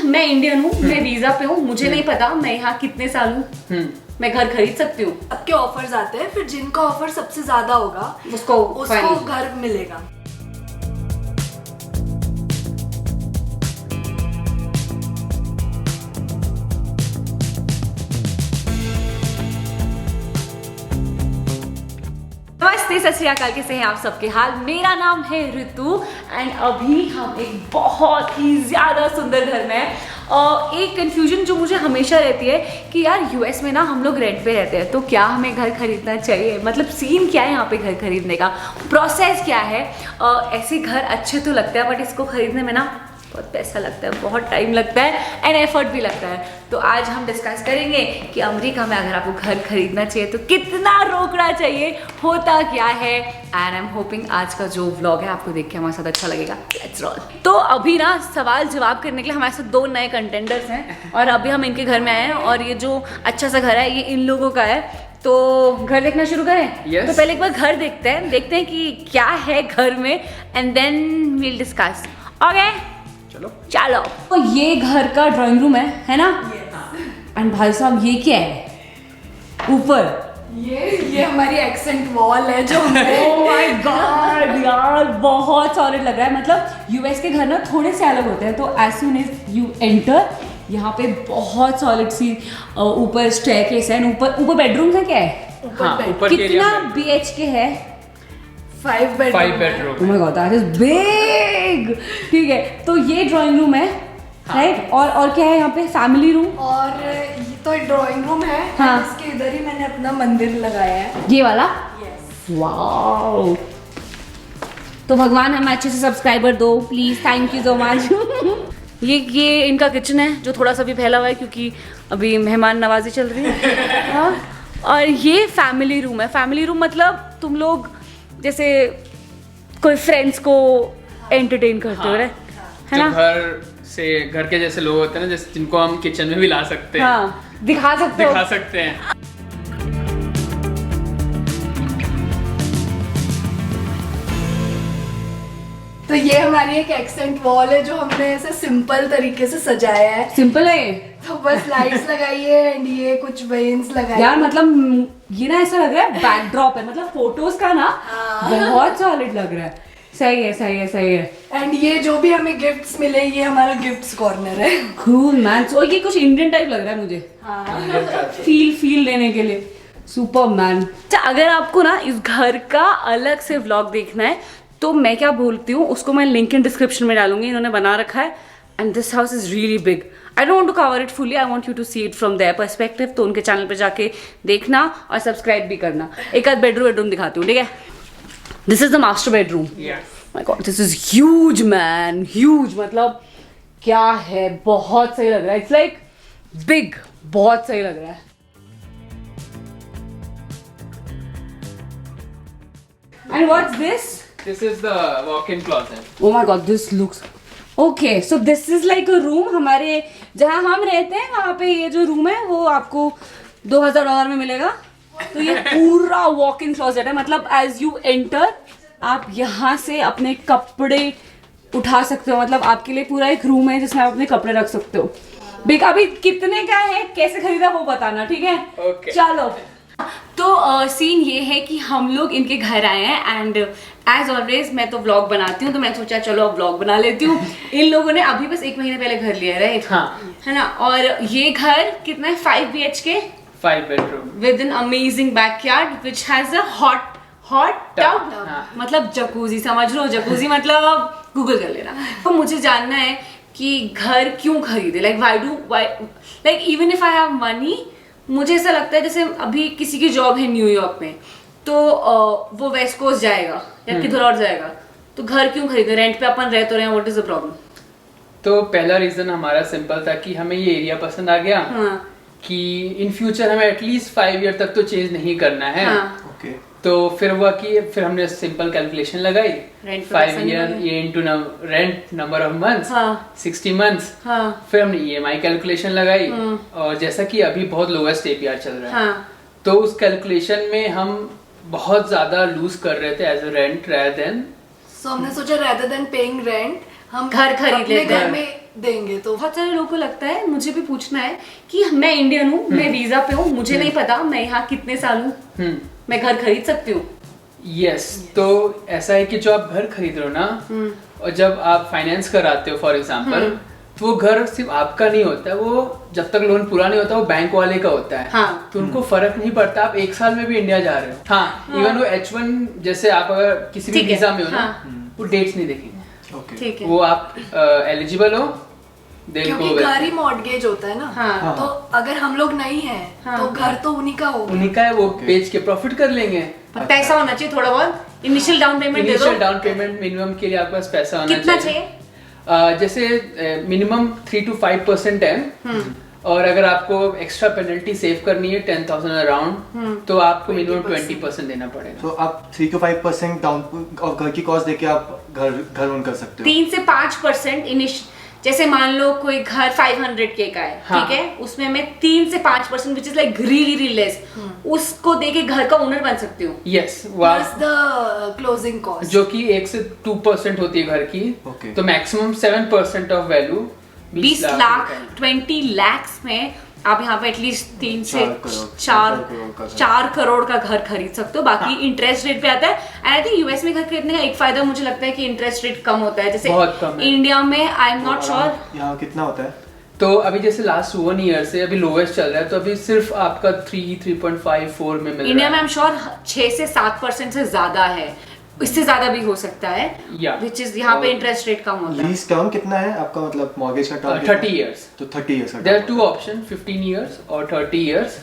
मैं इंडियन हूँ, मैं वीजा पे हूँ, मुझे नहीं पता मैं यहाँ कितने साल हूँ, मैं घर खरीद सकती हूँ। सबके ऑफर्स आते हैं, फिर जिनका ऑफर सबसे ज्यादा होगा उसको घर मिलेगा। नमस्ते, सत श्री अकाल, कैसे हैं आप सबके हाल। मेरा नाम है ऋतु एंड अभी हम एक बहुत ही ज़्यादा सुंदर घर में हैं। एक कन्फ्यूजन जो मुझे हमेशा रहती है कि यार यूएस में ना हम लोग रेंट पे रहते हैं, तो क्या हमें घर खरीदना चाहिए, मतलब सीन क्या है यहाँ पे घर खरीदने का, प्रोसेस क्या है। ऐसे घर अच्छे तो लगते हैं बट इसको खरीदने में ना बहुत पैसा लगता है, बहुत टाइम लगता है एंड एफर्ट भी लगता है। तो आज हम डिस्कस करेंगे कि अमेरिका में अगर आपको घर खरीदना चाहिए तो कितना रोकड़ा चाहिए, होता क्या है। एंड आई एम होपिंग आज का जो व्लॉग है आपको देख के हमारे साथ अच्छा लगेगा। Let's roll. तो अभी ना सवाल जवाब करने के लिए हमारे साथ 2 नए कंटेंडर्स हैं और अभी हम इनके घर में आए हैं और ये जो अच्छा सा घर है ये इन लोगों का है। तो घर देखना शुरू करें? Yes. तो पहले एक बार घर देखते हैं कि क्या है घर में and then will discuss. Okay चलो। तो ये घर का ड्राइंग रूम है ना? एंड भाई साहब ये क्या है ऊपर? ये हमारी एक्सेंट वॉल है जो ओह माय गॉड यार बहुत सॉलिड लग रहा है। मतलब यूएस के घर ना थोड़े से अलग होते हैं। तो as soon as you enter यहाँ पे बहुत सॉलिड सी ऊपर स्टेयरकेस है, ऊपर बेडरूम है। क्या है ऊपर कितना बीएचके है? 5 bedroom. Oh my God that is big. ठीक है, तो ये ड्राइंग रूम है राइट। और क्या है यहाँ पे? फैमिली रूम और ये तो ड्राइंग रूम है। हाँ। इसके इधर ही मैंने अपना मंदिर लगाया है। ये वाला? यस। वाओ। तो भगवान हमें अच्छे से सब्सक्राइबर दो please, thank you so much. ये इनका किचन है जो थोड़ा सा भी फैला हुआ है क्योंकि अभी मेहमान नवाजी चल रही है। हाँ। और ये फैमिली रूम है। फैमिली रूम मतलब तुम लोग जैसे कोई फ्रेंड्स को एंटरटेन करते हो, है ना? घर के जैसे लोग होते हैं ना, जैसे जिनको हम किचन में भी ला सकते हैं। हाँ, दिखा सकते हैं। तो ये हमारी एक एक्सेंट वॉल है जो हमने ऐसे सिंपल तरीके से सजाया है। सिंपल है तो बस लाइट्स लगाई है एंड ये कुछ वेन्स लगाई यार। मतलब ये ना ऐसा लग रहा है बैकड्रॉप है, मतलब फोटोज का ना बहुत सॉलिड लग रहा है। सही है। एंड ये जो भी हमें गिफ्ट्स मिले ये हमारा गिफ्ट्स कॉर्नर है। Cool man. और ये कुछ इंडियन टाइप लग रहा है मुझे। फील देने के लिए सुपर मैन। अगर आपको ना इस घर का अलग से व्लॉग देखना है तो मैं क्या बोलती हूँ उसको मैं लिंक इन डिस्क्रिप्शन में डालूंगी। इन्होंने बना रखा है and this house is really big. I don't want to cover it fully, I want you to see it from their perspective. तो उनके चैनल पे जाके देखना और सब्सक्राइब भी करना। एक आध बेडरूम दिखाती हूँ, ठीक है? This is the master bedroom. My God this is huge man, huge. मतलब क्या है, बहुत सही लग रहा है। इट्स लाइक बिग, बहुत सही लग रहा है। And what's this? This is the walk-in closet. Oh my god, this looks okay. So this is like a room. हमारे जहाँ हम रहते हैं वहाँ पे ये जो रूम है वो आपको $2000 में मिलेगा। तो ये पूरा वॉक इन क्लोजेट है। मतलब एज यू एंटर आप यहाँ से अपने कपड़े उठा सकते हो। मतलब आपके लिए पूरा एक रूम है जिसमें आप अपने कपड़े रख सकते हो। बिग अभी कितने का है, कैसे खरीदा वो बताना, ठीक है? Okay. चलो। तो सीन ये है कि हम लोग इनके घर आए हैं एंड एज ऑलवेज मैं तो व्लॉग बनाती हूँ तो मैं सोचा चलो अब व्लॉग बना लेती हूँ। इन लोगों ने अभी बस 1 महीने पहले घर लिया है राइट? हाँ। है ना? और ये घर कितना है? 5 BHK 5 bedroom with an amazing backyard which has a hot tub. मतलब जकूजी, समझ लो जकूजी मतलब गूगल कर लेना। तो मुझे जानना है कि घर क्यों खरीदे, like even if I have money. मुझे ऐसा लगता है जैसे अभी किसी की जॉब है न्यूयॉर्क में तो वो वेस्ट कोस्ट जाएगा या किधर और जाएगा, तो घर क्यों खरीदे? रेंट पे अपन रह तो रहे हैं, व्हाट इज द प्रॉब्लम? तो पहला रीजन हमारा सिंपल था कि हमें ये एरिया पसंद आ गया। हाँ। कि इन फ्यूचर हमें एटलीस्ट 5 ईयर तक तो चेंज नहीं करना है। हाँ। okay. तो फिर हुआ कि फिर हमने सिंपल कैलकुलेशन लगाई। 5 ईयर ये into rent number of months 60 months. फिर हमने ईएमआई कैलकुलेशन लगाई और जैसा कि अभी बहुत लोएस्ट एपीआर चल रहा है तो उस कैलकुलेशन में हम बहुत ज्यादा लूज कर रहे थे as a rent rather than so हमने सोचा rather than paying rent हम घर खरीद लेते हैं। घर में देंगे। तो बहुत सारे लोगों को लगता है, मुझे भी पूछना है कि मैं इंडियन हूँ, मैं वीजा पे हूँ, मुझे नहीं पता मैं यहाँ कितने साल हूँ, मैं घर खरीद सकती हूँ? यस, तो ऐसा है कि जो आप घर खरीद रहे हो ना, और जब आप फाइनेंस कराते हो फॉर एग्जांपल, तो वो घर सिर्फ आपका नहीं होता है, वो जब तक लोन पूरा नहीं होता वो बैंक वाले का होता है। हाँ। तो उनको फर्क नहीं पड़ता आप 1 साल में भी इंडिया जा रहे हो। हाँ, इवन वो H1 जैसे आप अगर किसी भी वीजा में हो ना, वो डेट्स नहीं देखेंगे। ठीक है। वो आप एलिजिबल हो, क्योंकि घर ही मॉर्गेज होता है ना। हाँ। तो अगर हम लोग नहीं है तो घर तो उन्हीं का होगा। उन्हीं का है, वो बेच के प्रॉफिट कर लेंगे। पर पैसा होना चाहिए थोड़ा बहुत, इनिशियल डाउन पेमेंट दे दो। इनिशियल डाउन पेमेंट मिनिमम के लिए आपके पास पैसा होना कितना चाहिए? जैसे मिनिमम 3 to 5% है, और अगर आपको एक्स्ट्रा पेनल्टी सेव करनी है 10,000 अराउंड, तो आपको मिनिमम 20% देना पड़ेगा। तो आप 3 to 5% डाउन और घर की कॉस्ट देके आप घर ओन कर सकते हो। 3 से 5% जैसे मान लो कोई घर 500K का है, हाँ। ठीक है, उसमें मैं 3 से 5% which is like really less, उसको देके घर का ओनर बन सकती हूँ। Yes, plus the closing cost जो कि 1 से 2% होती है घर की। Okay. तो maximum 7% of value 20 lakh 20 lakhs में आप यहाँ पे एटलीस्ट 3 से 4 करोड़ का घर खरीद सकते हो। बाकी इंटरेस्ट रेट पे आता है। एंड आई थिंक यूएस में घर खरीदने का एक फायदा मुझे लगता है कि इंटरेस्ट रेट कम होता है, जैसे बहुत कम है। इंडिया में आई एम नॉट श्योर यहाँ कितना होता है। तो अभी जैसे लास्ट 1 ईयर से अभी लोवेस्ट चल रहा है, तो अभी सिर्फ आपका 3.54 में मिल इंडिया रहा में है। आई एम श्योर 6 से 7% से ज्यादा है, इससे ज्यादा भी हो सकता है, Yeah. विच इज यहाँ पे इंटरेस्ट रेट कम होता है। लीज टर्म कितना है आपका, मतलब मॉर्गेज का टर्म? 30 years. तो 30 इयर्स का देयर आर 2 ऑप्शन, 15 years और 30 years।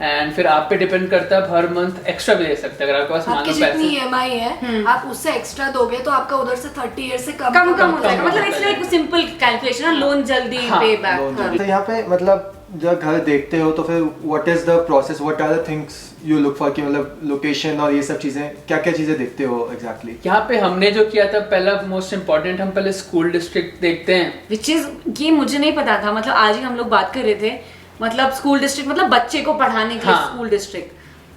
एंड फिर आप पे डिपेंड करता है, हर मंथ एक्स्ट्रा भी दे सकते हैं अगर आपके पास मान आपकी लो जितनी पैसे। ईएमआई है आप उससे एक्स्ट्रा दोगे तो आपका उधर से 30 ईयर से कम कम हो जाएगा। हो मतलब इट्स लाइक सिंपल कैलकुलेशन है, लोन जल्दी हाँ, पे बैक। तो यहाँ पे मतलब जब घर देखते हो तो फिर what is the process, what are the things you look for, कि मतलब लोकेशन और ये सब चीजें क्या क्या चीजें देखते हो एग्जैक्टली? यहाँ पे हमने जो किया था, पहला मोस्ट इम्पोर्टेंट, हम पहले स्कूल डिस्ट्रिक्ट देखते हैं। विच इज ये मुझे नहीं पता था, मतलब आज ही हम लोग बात कर रहे थे, मतलब स्कूल डिस्ट्रिक्ट मतलब बच्चे को पढ़ाने के लिए हाँ। स्कूल डिस्ट्रिक्ट,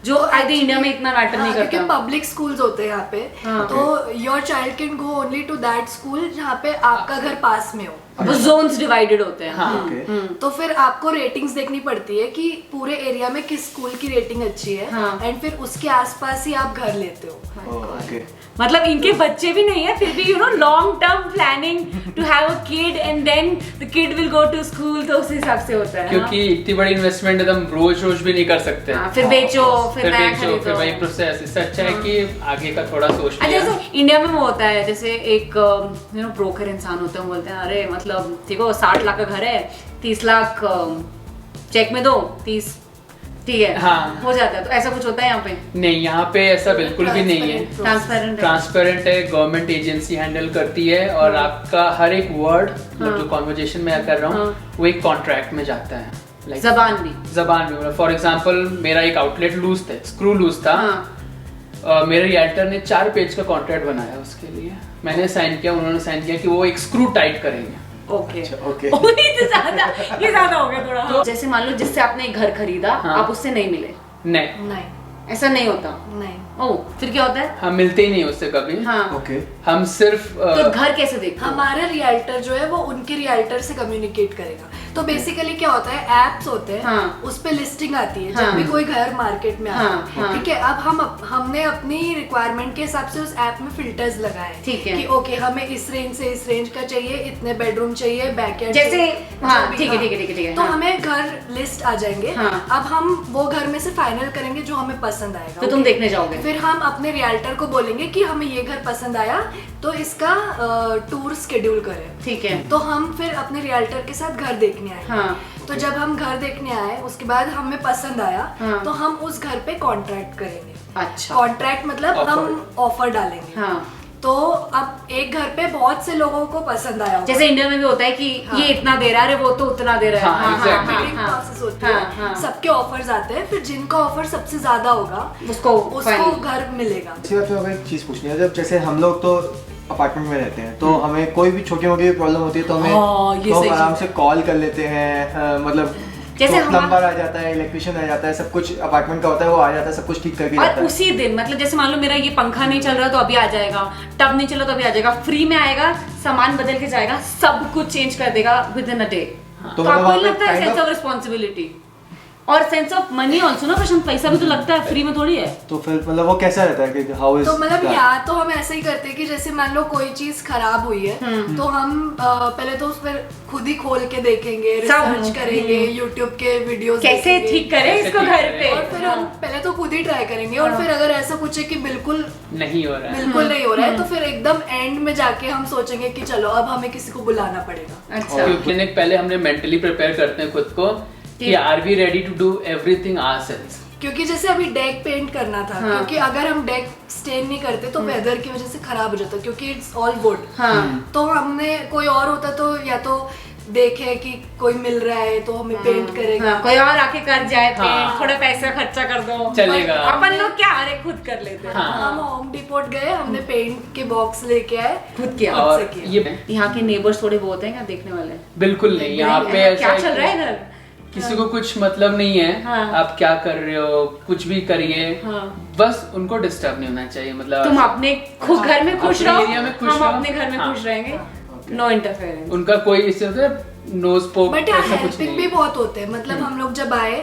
जो आई थिंक इंडिया में इतना मैटर नहीं क्योंकि करता। पब्लिक स्कूल्स होते हैं यहाँ पे, हाँ। तो your child can go only to that school जहाँ पे आपका घर पास में हो। वो जोन्स डिवाइडेड होते हैं। हाँ। ओके। तो फिर आपको रेटिंग्स देखनी पड़ती है कि पूरे एरिया में किस स्कूल की रेटिंग अच्छी है, हाँ। एंड फिर उसके आसपास ही आप घर लेते हो। ओके। मतलब इनके बच्चे भी नहीं है, फिर भी you know long term planning to have a kid and then the kid will go to school, तो उस हिसाब से होता है। क्योंकि इतनी बड़ी इन्वेस्टमेंट एकदम रोज रोज भी नहीं कर सकते। हाँ, फिर बेचो, फिर नया बेचो, फिर खरीदो। वही प्रोसेस। इससे अच्छा है कि आगे का थोड़ा सोच अच्छा, लिया। जैसे इंडिया में वो होता है, जैसे एक यू नो ब्रोकर इंसान होते हैं, बोलते हैं अरे मतलब देखो 60 लाख का घर है, 30 लाख चेक में दो, 30 ठीक है, हाँ। हो जाता है। तो ऐसा कुछ होता है यहाँ पे? नहीं, यहाँ पे ऐसा बिल्कुल भी नहीं है। ट्रांसपेरेंट है। ट्रांसपेरेंट है, गवर्नमेंट एजेंसी हैंडल करती है, और आपका हर एक वर्ड, हाँ। जो कॉन्वर्जेशन में कर रहा हूँ, हाँ। वो एक कॉन्ट्रैक्ट में जाता है। Like, जबान भी। जबान में। फॉर एग्जाम्पल मेरा एक आउटलेट लूज था, स्क्रू लूज था। हाँ। मेरे रियल्टर ने 4 पेज का कॉन्ट्रैक्ट बनाया उसके लिए, मैंने साइन किया, उन्होंने साइन किया कि वो एक स्क्रू टाइट करेंगे। Okay okay. ये ज्यादा हो गया थोड़ा। तो जैसे मान लो जिससे आपने एक घर खरीदा, हाँ। आप उससे नहीं मिले, नहीं, नहीं ऐसा नहीं होता। नहीं, ओ, फिर क्या होता है? हम मिलते ही नहीं उससे कभी। हाँ। ओके। हम सिर्फ तो घर कैसे देखते हो? हमारा रियल्टर जो है वो उनके रियल्टर से कम्युनिकेट करेगा। तो बेसिकली क्या होता है, एप्स होते हैं, हाँ। उस पे लिस्टिंग आती है हाँ। जब भी कोई घर मार्केट में आता हाँ, है। हाँ। ठीक है, अब हमने अपनी रिक्वायरमेंट के हिसाब से उस ऐप में फिल्टर्स लगाए हैं। ठीक है। कि ओके हमें इस रेंज से इस रेंज का चाहिए, इतने बेडरूम चाहिए, बैकयार्ड जैसे हाँ, भी, ठीक है ठीक है ठीक है ठीक है। तो हाँ। हमें घर लिस्ट आ जाएंगे। हाँ। अब हम वो घर में से फाइनल करेंगे जो हमें पसंद आएगा। तो तुम देखने जाओगे? फिर हम अपने रियल्टर को बोलेंगे कि हमें ये घर पसंद आया, तो इसका टूर शेड्यूल करें। ठीक है। तो हम फिर अपने रियल्टर के साथ घर देखने आए। हाँ। तो जब हम घर देखने आए, उसके बाद हमें पसंद आया, हाँ। तो हम उस घर पे कॉन्ट्रैक्ट करेंगे। अच्छा। कॉन्ट्रैक्ट मतलब Offer। हम ऑफर डालेंगे। हाँ। तो अब एक घर पे बहुत से लोगों को पसंद आया होगा। जैसे इंडिया में भी होता है कि हाँ। ये इतना दे रहा है, अरे वो तो उतना दे रहा है। हाँ, exactly। बिडिंग प्रोसेस होती हाँ, है, हाँ। सबके ऑफर्स आते हैं, फिर जिनका ऑफर सबसे ज्यादा होगा उसको उसको final। घर मिलेगा। इसी बात में एक चीज पूछनी है, जब जैसे हम लोग तो अपार्टमेंट में रहते हैं, तो हमें कोई भी छोटी मोटी प्रॉब्लम होती है तो हमें हाँ, ये तो हम सही आराम से कॉल कर लेते हैं, मतलब जैसे तो प्लम्बर आ जाता है, इलेक्ट्रिशियन आ जाता है, सब कुछ अपार्टमेंट का होता है, वो आ जाता है, सब कुछ ठीक करके जाता और है। उसी दिन मतलब जैसे मान लो मेरा ये पंखा नहीं चल रहा तो अभी आ जाएगा, टब नहीं चला तो अभी आ जाएगा, फ्री में आएगा, सामान बदल के जाएगा, सब कुछ चेंज कर देगा विद इन अ डे। तो मतलब आपको वहाँ पे लगता है kind sense of- of responsibility और सेंस ऑफ मनी ऑल्सो ना प्रशांत, पैसा भी तो लगता है, फ्री में थोड़ी है। तो फिर मतलब वो कैसा रहता है कि हाउ इज तो मतलब या तो हम ऐसे ही करते हैं कि जैसे मान लो कोई चीज खराब हुई है तो हम पहले तो उस पर खुद ही खोल के देखेंगे, रिसर्च करेंगे, यूट्यूब के वीडियोस कैसे ठीक करें इसको घर पे, और फिर हम पहले तो खुद ही ट्राई करेंगे और फिर अगर ऐसा कुछ है कि बिल्कुल नहीं हो रहा है, बिल्कुल नहीं हो रहा है तो फिर एकदम एंड में जाके हम सोचेंगे कि चलो अब हमें किसी को बुलाना पड़ेगा। अच्छा क्योंकि पहले हमने मेंटली प्रिपेयर करते हैं खुद को कि are we ready to do everything ourselves. क्योंकि जैसे अभी डेक पेंट करना था, क्योंकि अगर हम डेक स्टेन नहीं करते तो वेदर की वजह से खराब हो जाता, क्योंकि इट्स ऑल वुड। तो हमने कोई और होता तो या तो देखे कि कोई मिल रहा है तो हमें पेंट करेगा, कोई और आके कर जाए हाँ। पेंट, थोड़ा पैसा खर्चा कर दो चलेगा। अपन लोग क्या अरे खुद कर लेते हैं। हम होम डिपोट गए, हमने पेंट के बॉक्स लेके आए, खुद किया। और ये यहाँ के नेबर्स थोड़े बहुत हैं क्या देखने वाले? बिल्कुल नहीं, यहाँ पे क्या ऐसा चल रहा है कि इधर? किसी को कुछ मतलब नहीं है, हाँ। आप क्या कर रहे हो, कुछ भी करिए, हाँ। बस उनको डिस्टर्ब नहीं होना चाहिए। मतलब तुम अपने खुद घर में खुश अपने रहो, एरिया में खुश हम रहो। अपने घर में हाँ। खुश रहेंगे, नो इंटरफेरेंस। उनका कोई इससे होता है नोज पोक बट ऐसा कुछ हेल्पिंग नहीं भी है। बहुत होते हैं। मतलब हम लोग जब आए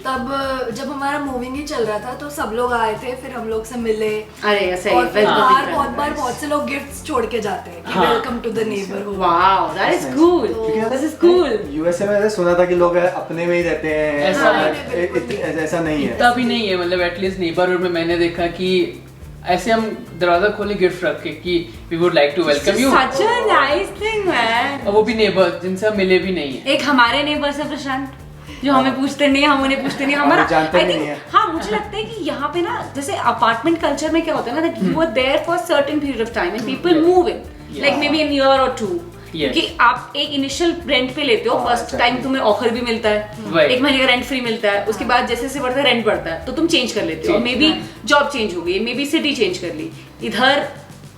तब जब हमारा मूविंग ही चल रहा था तो सब लोग आए थे, फिर हम लोग से मिले अरे ऐसा और फिर ही बाहर बहुत बार बहुत से लोग गिफ्ट्स छोड़ के जाते हैं कि हाँ। Welcome to the neighbourhood. Wow that is cool, this is cool. USA में ऐसे सुना था कि लोग अपने में ही रहते हैं, ऐसा ऐसा नहीं है। इतना भी नहीं है, मतलब एटलीस्ट नेबरहुड में मैंने देखा कि ऐसे हम दरवाजा खोले गिफ्ट रख के कि we would like to welcome you, such a nice thing man. और वो भी नेबर जिनसे हम मिले भी नहीं है। एक हमारे नेबर्स है प्रशांत जो हमें पूछते नहीं है, हम उन्हें पूछते नहीं, हमारा जानते I नहीं think- है। हाँ मुझे लगता है कि यहाँ पे ना जैसे अपार्टमेंट कल्चर में क्या होता है ना that you are there for certain period of time and people move in like maybe an year और टू, क्योंकि आप एक इनिशियल रेंट पे लेते हो, फर्स्ट टाइम तुम्हें ऑफर भी मिलता है, एक महीने का रेंट फ्री मिलता है, उसके बाद जैसे जैसे बढ़ता है रेंट बढ़ता है तो तुम चेंज कर लेते हो, मे बी जॉब चेंज हो गई, मे बी सिटी चेंज कर ली। इधर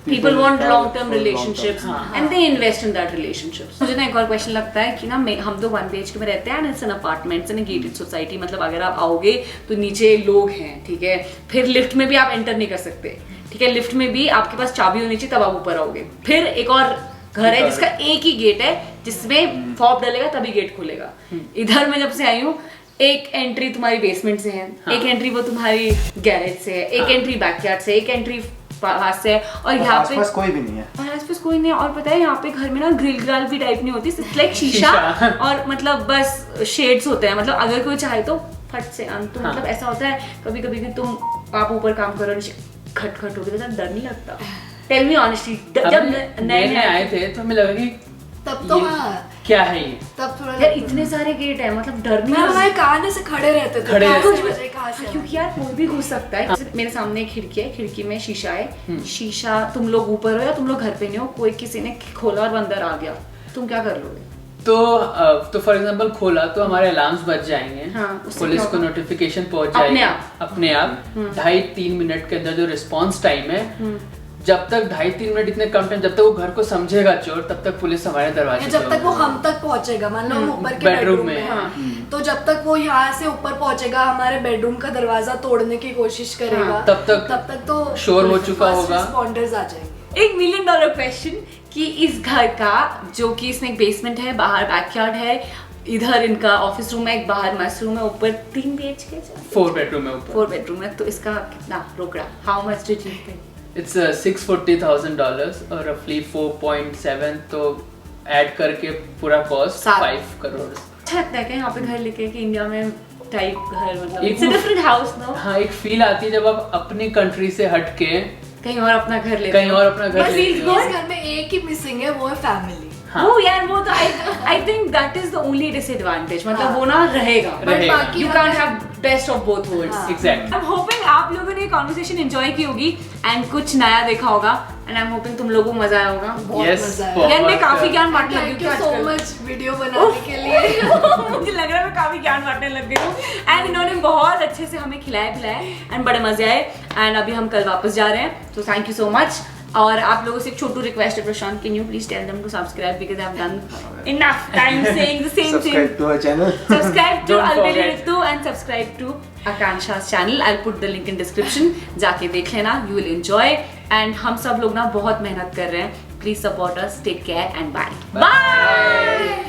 people want long term relationships and they invest in that relationships। मुझे ना एक और क्वेश्चन लगता है कि ना हम तो 1 BHK में रहते हैं, it's an apartment in gated society, मतलब अगर आप आओगे तो नीचे लोग हैं, ठीक है, फिर लिफ्ट में भी आप एंटर नहीं कर सकते, ठीक है, लिफ्ट में भी आपके पास चाबी होनी चाहिए तब आप ऊपर आओगे। फिर एक और घर है जिसका एक ही गेट है, जिसमें फॉब डलेगा तभी गेट खुलेगा। इधर मैं जब से आई हूँ एक एंट्री तुम्हारी बेसमेंट से है, एक एंट्री वो तुम्हारी गैरेज से है, एक एंट्री बैकयार्ड से, एक एंट्री पास से है, और यहाँ पे आसपास कोई भी नहीं है, और आसपास कोई नहीं है। और पता है यहाँ पे घर में ना ग्रिल ग्राल भी टाइप नहीं होती, इट्स लाइक शीशा और मतलब बस शेड्स होते हैं, मतलब अगर कोई चाहे तो फट से तो मतलब ऐसा होता है कभी कभी कि तुम आप ऊपर काम करो नीचे खट खट हो गया, डर नहीं लगता? टेल मी ऑनेस्टली, जब नए आए थे तो हमें लगा कि तब तो ये हाँ, क्या है ये, तब थोड़ा यार इतने सारे गेट है, मतलब डर नहीं मैं लगता। हमारे कान से खड़े रहते थे, खड़े कहाँ से रहते बजे, कहाँ से क्योंकि यार कोई भी घुस सकता है। जैसे मेरे सामने एक खिड़की है, खिड़की में शीशा है, शीशा तुम लोग ऊपर हो या तुम लोग घर पे नहीं हो, कोई किसी ने खोला और अंदर आ गया, तुम क्या कर लोगे? तो फॉर एग्जांपल खोला तो हमारे अलार्म्स बज जाएंगे, हाँ, उससे पुलिस क्या को होगा? नोटिफिकेशन पहुंच अपने जाएगी अपने आप 2.5-3 मिनट के अंदर जो रिस्पांस टाइम है, जब तक 2.5-3 मिनट इतने कम टाइम, जब तक वो घर को समझेगा चोर तब तक पुलिस हमारे दरवाजे पे जब तक वो हम तक पहुंचेगा, मान लो हम ऊपर के बेडरूम बेडरूम में, में, तो जब तक वो यहाँ से ऊपर पहुंचेगा हमारे बेडरूम का दरवाजा तोड़ने की कोशिश करेगा, तब तक तो शोर हो चुका होगा। रिस्पॉन्डर्स आ जाएंगे। $1 million क्वेश्चन कि इस घर का जो कि इसमें एक बेसमेंट है, बाहर बैकयार्ड है, इधर इनका ऑफिस रूम है, एक बाहर मस्त रूम है, ऊपर 3 BHK 4 बेडरूम है ऊपर, 4 बेडरूम है, तो इसका कितना रोकड़ा? हाउ मच डिड यू पे? इट्स $640,000 और रफली 4.7, तो ऐड करके पूरा कॉस्ट 5 करोड़। अच्छा लगता है क्या यहाँ पे घर लेके कि इंडिया में टाइप घर, मतलब एक it's a different house no? हाँ, एक फील आती है जब आप अपनी कंट्री से हटके कहीं और अपना घर लेते कहीं और अपना घर बस लेते इस हो। घर में एक ही मिसिंग है, वो है फैमिली। हाँ। वो यार वो तो I think that is the only disadvantage, मतलब वो ना रहेगा, रहेगा। बाकी you can't have best of both worlds. Exactly. I am hoping आप लोगों ने ये कॉन्वर्सेशन एंजॉय की होगी एंड कुछ नया देखा होगा, एंड आई एम होपिंग तुम लोगों को मजा आया होगा। बहुत Yes, मजा आया। बहुत। यार मैं काफी ज्ञान बांटने लगी थैंक हूँ यू सो आजकल। मच वीडियो बनाने के लिए। मुझे लग रहा है मैं काफी ज्ञान बांटने लग गई हूँ, एंड इन्होंने बहुत अच्छे से हमें खिलाया पिलाया एंड बड़े मजे आए, एंड अभी हम कल वापस जा रहे हैं, तो थैंक यू सो मच। और आप लोगों से एक छोटू रिक्वेस्ट है Prashant, can you please tell them to subscribe because I have done enough time saying the same thing. Subscribe to our channel. Subscribe to Don't Albeli forget. Ritu and subscribe to Akansha's channel. I'll put the link in description. जाके देख लेना, you will enjoy. And हम सब लोग ना बहुत मेहनत कर रहे हैं. Please support us. Take care and bye. Bye.